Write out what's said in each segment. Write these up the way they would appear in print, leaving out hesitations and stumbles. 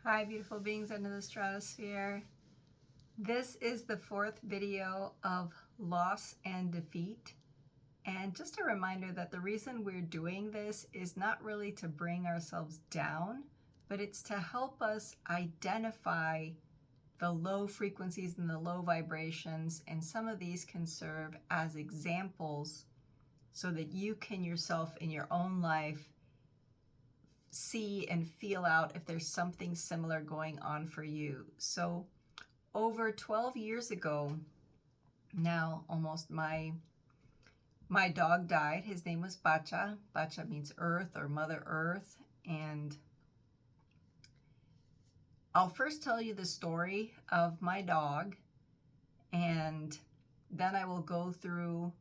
Hi, beautiful beings under the stratosphere. This is the fourth video of loss and defeat. And just a reminder that the reason we're doing this is not really to bring ourselves down, but it's to help us identify the low frequencies and the low vibrations. And some of these can serve as examples so that you can yourself in your own life see and feel out if there's something similar going on for you. So over 12 years ago now, almost, my dog died. His name was Pacha. Pacha means earth or Mother Earth. And I'll first tell you the story of my dog, and then I will go through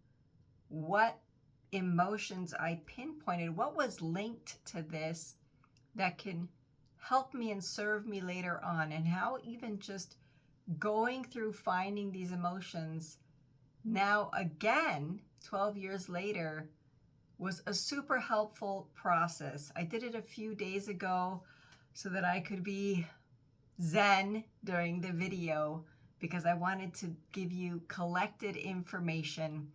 what emotions I pinpointed, what was linked to this that can help me and serve me later on, and how even just going through finding these emotions now again 12 years later was a super helpful process. I did it a few days ago so that I could be zen during the video, because I wanted to give you collected information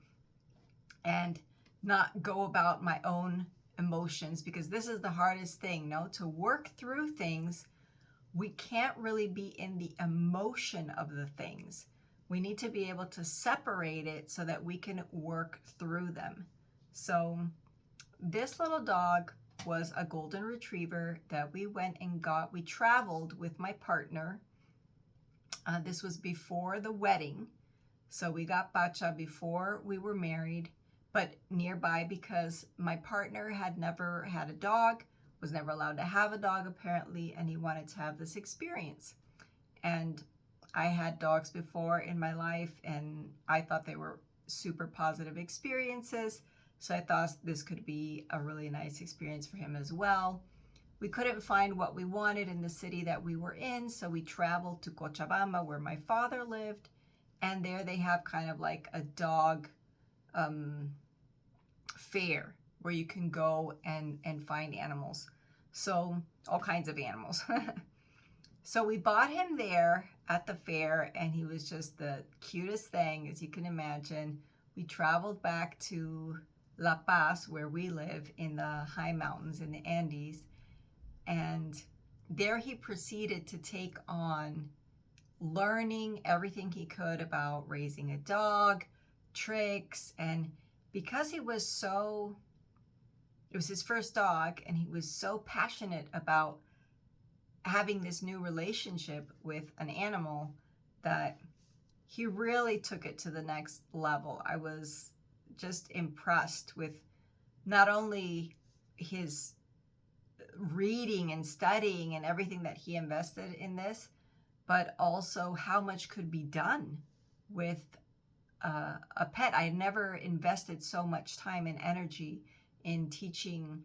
and not go about my own emotions, because this is the hardest thing, no? To work through things, we can't really be in the emotion of the things. We need to be able to separate it so that we can work through them. So this little dog was a golden retriever that we went and got. We traveled with my partner. This was before the wedding. So we got Pacha before we were married, but nearby, because my partner had never had a dog, was never allowed to have a dog apparently, and he wanted to have this experience. And I had dogs before in my life, and I thought they were super positive experiences, so I thought this could be a really nice experience for him as well. We couldn't find what we wanted in the city that we were in, so we traveled to Cochabamba, where my father lived, and there they have kind of like a dog fair where you can go and find animals. So all kinds of animals. So we bought him there at the fair, and he was just the cutest thing, as you can imagine. We traveled back to La Paz, where we live in the high mountains in the Andes, and there he proceeded to take on learning everything he could about raising a dog, tricks, and because it was his first dog, and he was so passionate about having this new relationship with an animal, that he really took it to the next level. I was just impressed with not only his reading and studying and everything that he invested in this, but also how much could be done with a pet. I had never invested so much time and energy in teaching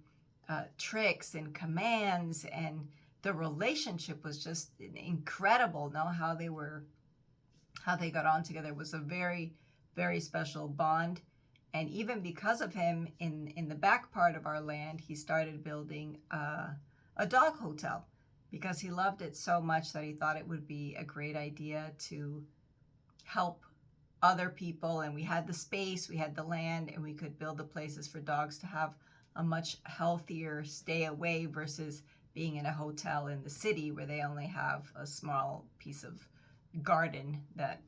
tricks and commands, and the relationship was just incredible. Now how they got on together was a very, very special bond. And even because of him, in the back part of our land, he started building a dog hotel, because he loved it so much that he thought it would be a great idea to help other people. And we had the space, we had the land, and we could build the places for dogs to have a much healthier stay away versus being in a hotel in the city where they only have a small piece of garden that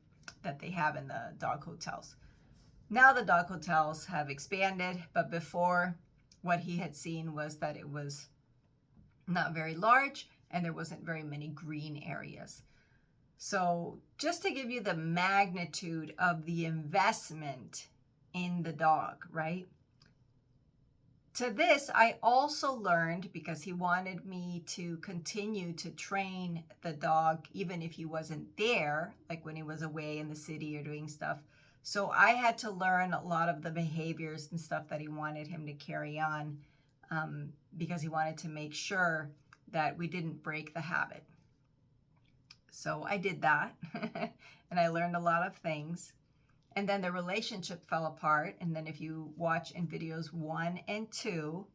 they have in the dog hotels. Now the dog hotels have expanded, but before, what he had seen was that it was not very large and there wasn't very many green areas. So just to give you the magnitude of the investment in the dog, right? To this, I also learned, because he wanted me to continue to train the dog even if he wasn't there, like when he was away in the city or doing stuff. So I had to learn a lot of the behaviors and stuff that he wanted him to carry on, because he wanted to make sure that we didn't break the habit. So I did that, and I learned a lot of things. And then the relationship fell apart. And then if you watch in videos 1 and 2,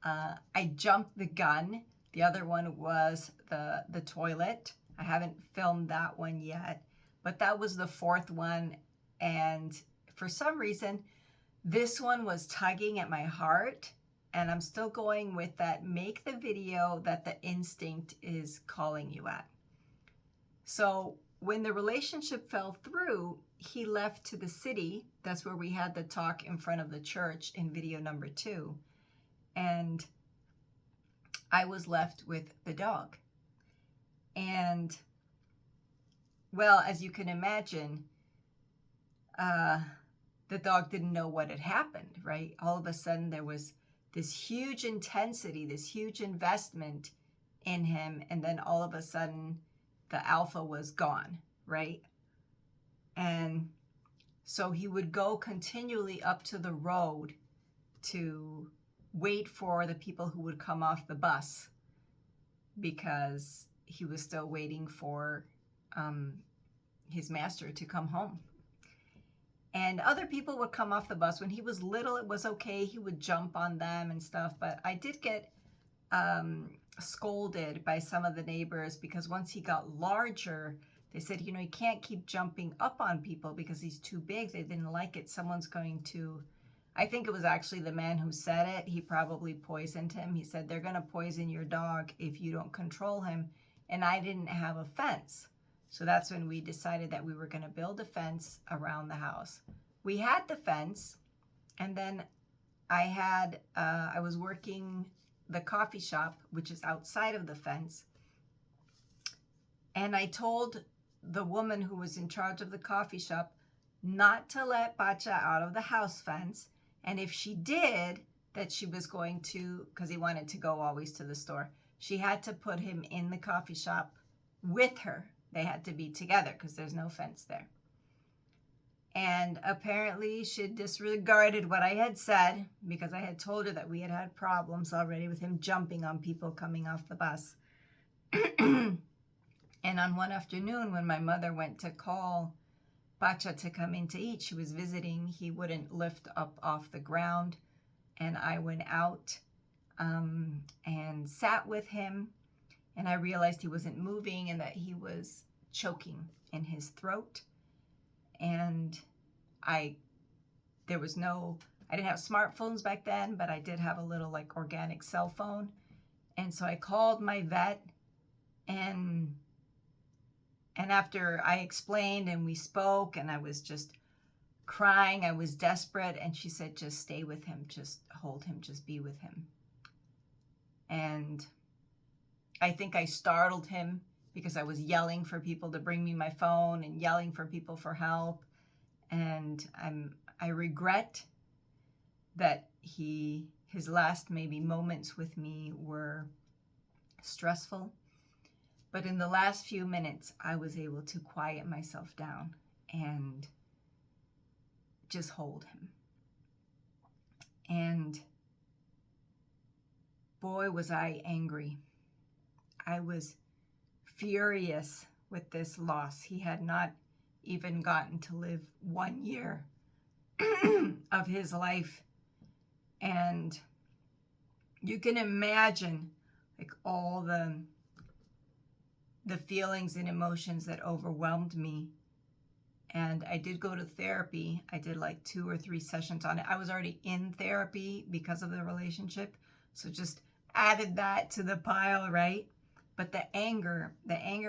I jumped the gun The other one was the toilet. I haven't filmed that one yet, but that was the fourth one. And for some reason, this one was tugging at my heart, and I'm still going with that. Make the video that the instinct is calling you at. So when the relationship fell through, he left to the city. That's where we had the talk in front of the church in video number 2. And I was left with the dog. And, well, as you can imagine, the dog didn't know what had happened, right? All of a sudden, there was this huge intensity, this huge investment in him. And then all of a sudden, the alpha was gone, right? And so he would go continually up to the road to wait for the people who would come off the bus, because he was still waiting for his master to come home. And other people would come off the bus. When he was little, it was okay. He would jump on them and stuff. But I did get scolded by some of the neighbors, because once he got larger, they said, you know, he can't keep jumping up on people because he's too big. They didn't like it. Someone's going to, I think it was actually the man who said it. He probably poisoned him. He said, they're going to poison your dog if you don't control him. And I didn't have a fence. So that's when we decided that we were going to build a fence around the house. We had the fence, and then I was working the coffee shop, which is outside of the fence. And I told the woman who was in charge of the coffee shop not to let Pacha out of the house fence. And if she did, that she was going to, because he wanted to go always to the store, she had to put him in the coffee shop with her. They had to be together because there's no fence there. And apparently she disregarded what I had said, because I had told her that we had had problems already with him jumping on people coming off the bus. And on one afternoon, when my mother went to call Pacha to come in to eat, she was visiting, he wouldn't lift up off the ground. And I went out and sat with him, and I realized he wasn't moving and that he was choking in his throat. And I didn't have smartphones back then, but I did have a little like organic cell phone. And so I called my vet, and after I explained and we spoke, and I was just crying, I was desperate, and she said, just stay with him, just hold him, just be with him. And I think I startled him, because I was yelling for people to bring me my phone and yelling for people for help. And I regret that his last maybe moments with me were stressful. But in the last few minutes, I was able to quiet myself down and just hold him. And boy, was I angry. I was furious with this loss. He had not even gotten to live 1 year of his life. And you can imagine like all the feelings and emotions that overwhelmed me. And I did go to therapy. I did like 2 or 3 sessions on it. I was already in therapy because of the relationship, so just added that to the pile, right? But the anger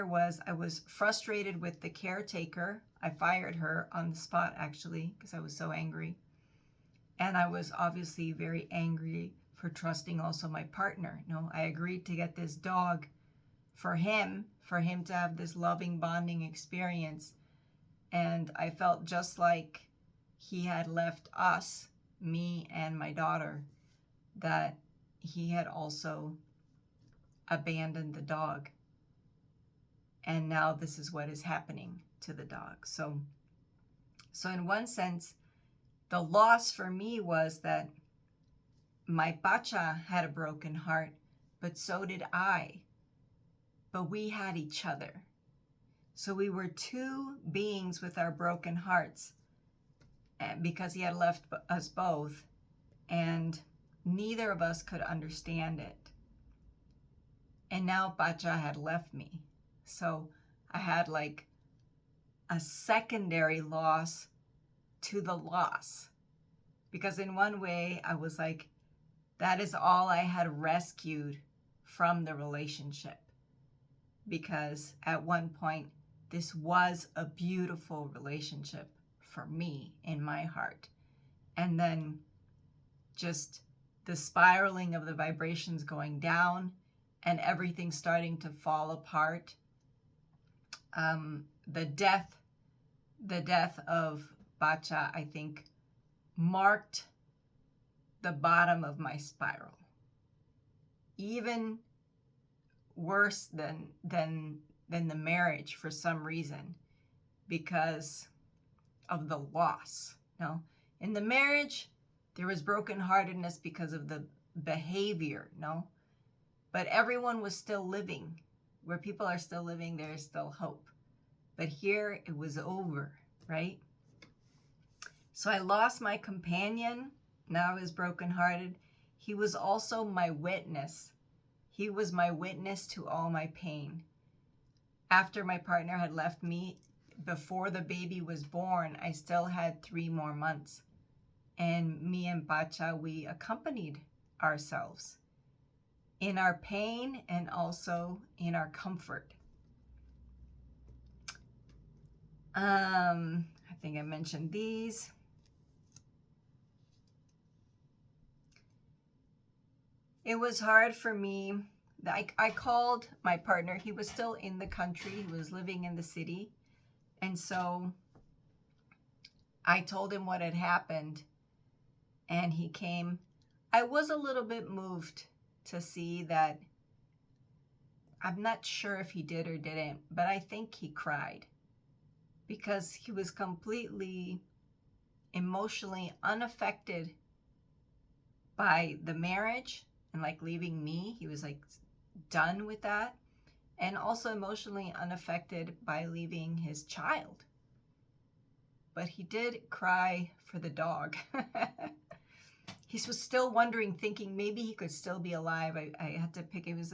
was, I was frustrated with the caretaker. I fired her on the spot, actually, because I was so angry. And I was obviously very angry for trusting also my partner. No, I agreed to get this dog for him to have this loving bonding experience. And I felt just like he had left us, me and my daughter, that he had also abandoned the dog. And now this is what is happening to the dog. So in one sense, the loss for me was that my Pacha had a broken heart, but so did I. But we had each other. So we were 2 beings with our broken hearts, because he had left us both, and neither of us could understand it. And now Pacha had left me. So I had like a secondary loss to the loss. Because in one way, I was like, that is all I had rescued from the relationship. Because at one point, this was a beautiful relationship for me in my heart. And then just the spiraling of the vibrations going down and everything starting to fall apart. The death of Pacha, I think, marked the bottom of my spiral. Even worse than the marriage for some reason, because of the loss. No, in the marriage, there was brokenheartedness because of the behavior. No, but everyone was still living. Where people are still living, there is still hope. But here it was over, right? So I lost my companion. Now I was brokenhearted. He was also my witness. He was my witness to all my pain. After my partner had left me, before the baby was born, I still had 3 more months. And me and Pacha, we accompanied ourselves in our pain and also in our comfort. I think I mentioned these. It was hard for me. I called my partner. He was still in the country. He was living in the city. And so I told him what had happened. And he came. I was a little bit moved to see that. I'm not sure if he did or didn't, but I think he cried. Because he was completely emotionally unaffected by the marriage and like leaving me. He was like done with that. And also emotionally unaffected by leaving his child. But he did cry for the dog. He was still wondering, thinking maybe he could still be alive. I had to pick, he was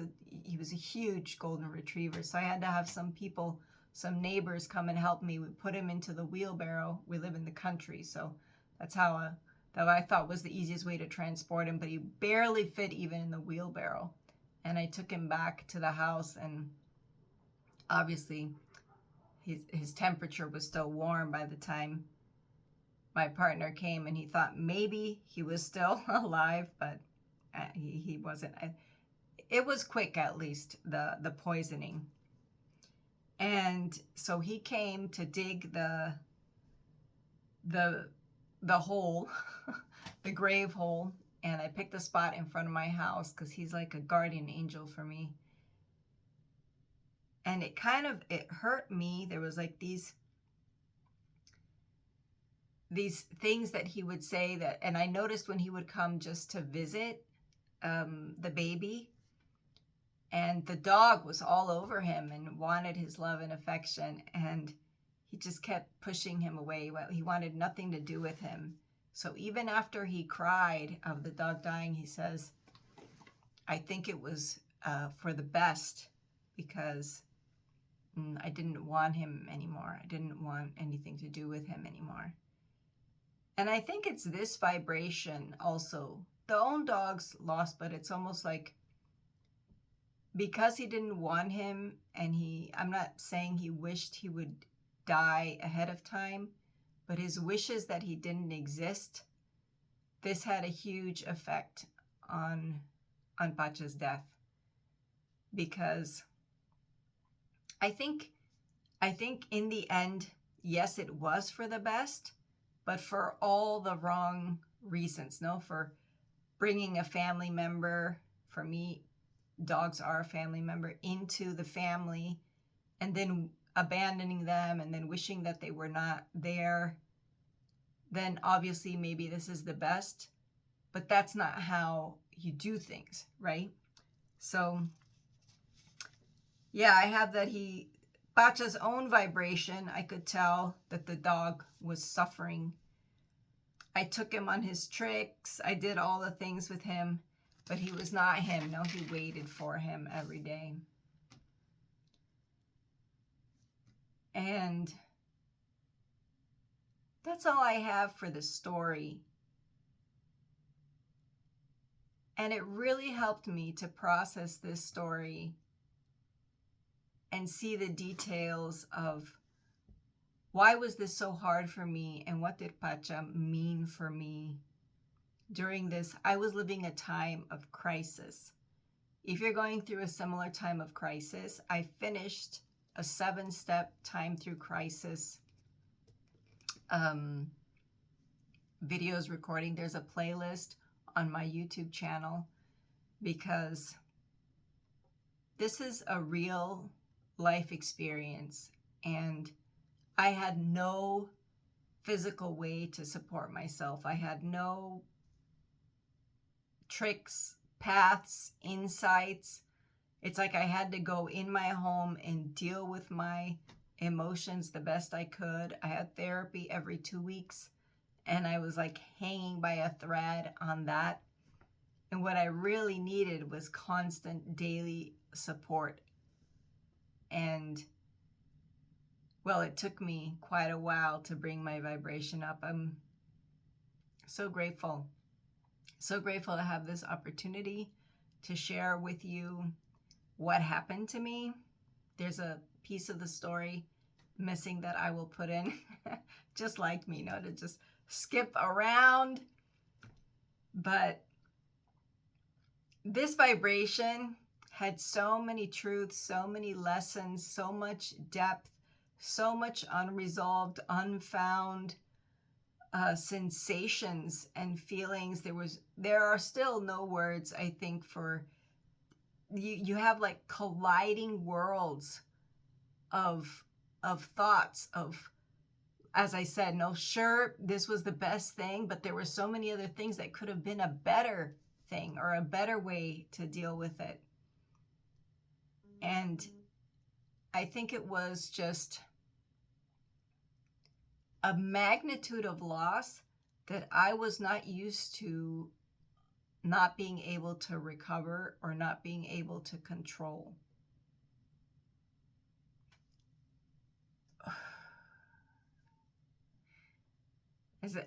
a huge golden retriever. So I had to have some people, some neighbors come and help me. We put him into the wheelbarrow. We live in the country. So that's how that I thought was the easiest way to transport him. But he barely fit even in the wheelbarrow. And I took him back to the house, and obviously his temperature was still warm by the time my partner came, and he thought maybe he was still alive, but he wasn't. It was quick, at least, the poisoning. And so he came to dig the hole, the grave hole, and I picked a spot in front of my house because he's like a guardian angel for me. And it hurt me. There was like these things that he would say that, and I noticed when he would come just to visit the baby, and the dog was all over him and wanted his love and affection, and he just kept pushing him away. He wanted nothing to do with him. So even after he cried of the dog dying, he says, I think it was for the best, because I didn't want him anymore. I didn't want anything to do with him anymore. And I think it's this vibration also. The own dog's lost, but it's almost like because he didn't want him, and I'm not saying he wished he would die ahead of time, but his wishes that he didn't exist, this had a huge effect on Pacha's death. Because I think in the end, yes, it was for the best, but for all the wrong reasons. No, for bringing a family member, for me, dogs are a family member, into the family, and then abandoning them, and then wishing that they were not there. Then obviously maybe this is the best, but that's not how you do things, right? So yeah, I have that Pacha's own vibration, I could tell that the dog was suffering. I took him on his tricks. I did all the things with him. but he was not him. No, he waited for him every day. And that's all I have for the story. And it really helped me to process this story and see the details of why was this so hard for me and what did Pacha mean for me during this. I was living a time of crisis. If you're going through a similar time of crisis, I finished a 7-step time through crisis videos recording. There's a playlist on my YouTube channel because this is a real life experience, and I had no physical way to support myself. I had no tricks, paths, insights. It's like I had to go in my home and deal with my emotions the best I could. I had therapy every 2 weeks, and I was like hanging by a thread on that. And what I really needed was constant daily support. And well, it took me quite a while to bring my vibration up. I'm so grateful. So grateful to have this opportunity to share with you what happened to me. There's a piece of the story missing that I will put in, just like me, to just skip around. But this vibration had so many truths, so many lessons, so much depth, so much unresolved, unfound sensations and feelings. There are still no words, I think, for you have like colliding worlds of thoughts of, as I said, no, sure, this was the best thing, but there were so many other things that could have been a better thing or a better way to deal with it. And I think it was just a magnitude of loss that I was not used to not being able to recover or not being able to control.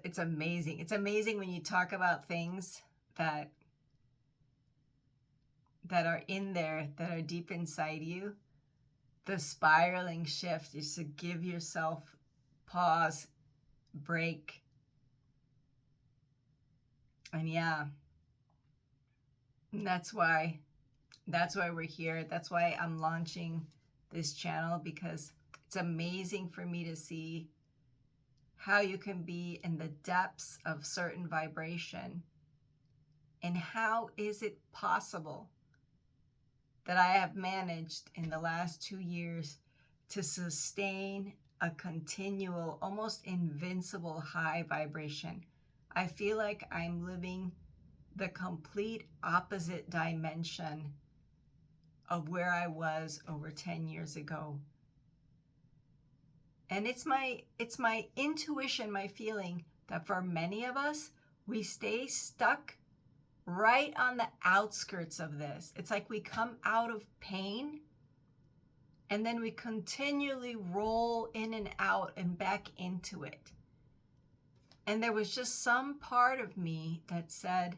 It's amazing. It's amazing when you talk about things that are in there, that are deep inside you. The spiraling shift is to give yourself pause, break. And yeah, that's why we're here. That's why I'm launching this channel, because it's amazing for me to see how you can be in the depths of certain vibration, and how is it possible that I have managed in the last 2 years to sustain a continual, almost invincible high vibration. I feel like I'm living the complete opposite dimension of where I was over 10 years ago. And it's my intuition, my feeling that for many of us, we stay stuck right on the outskirts of this. It's like we come out of pain and then we continually roll in and out and back into it. And there was just some part of me that said,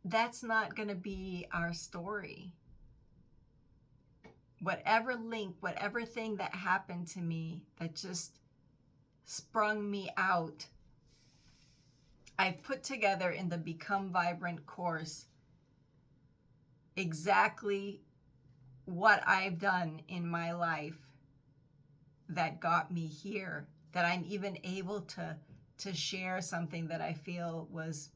that's not going to be our story. Whatever link, whatever thing that happened to me that just sprung me out, I've put together in the Become Vibrant course exactly what I've done in my life that got me here, that I'm even able to share something that I feel was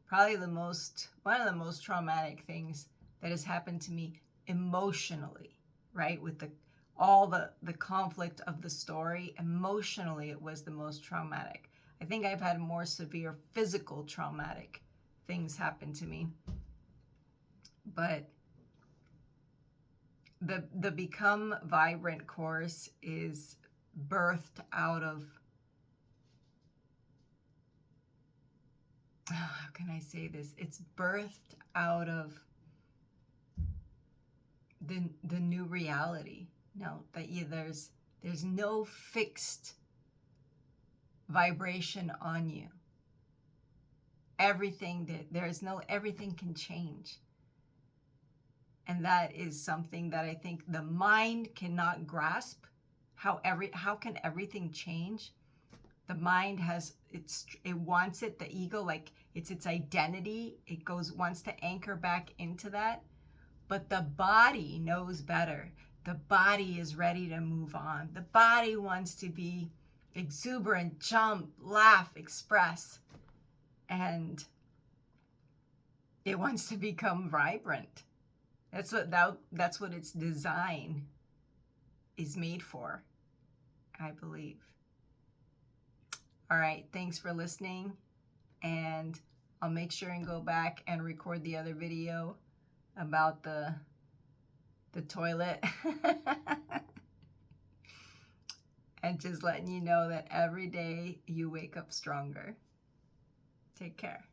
probably one of the most traumatic things that has happened to me emotionally, right? With all the conflict of the story, emotionally it was the most traumatic. I think I've had more severe physical traumatic things happen to me. But the Become Vibrant course is birthed out of how can I say this? It's birthed out of the new reality. No, that there's no fixed vibration on you. Everything can change. And that is something that I think the mind cannot grasp. How can everything change? The mind it wants it, the ego, like it's its identity. It wants to anchor back into that. But the body knows better. The body is ready to move on. The body wants to be exuberant, jump, laugh, express. And it wants to become vibrant. That's what its design is made for, I believe. All right, thanks for listening, and I'll make sure and go back and record the other video about the toilet. And just letting you know that every day you wake up stronger. Take care.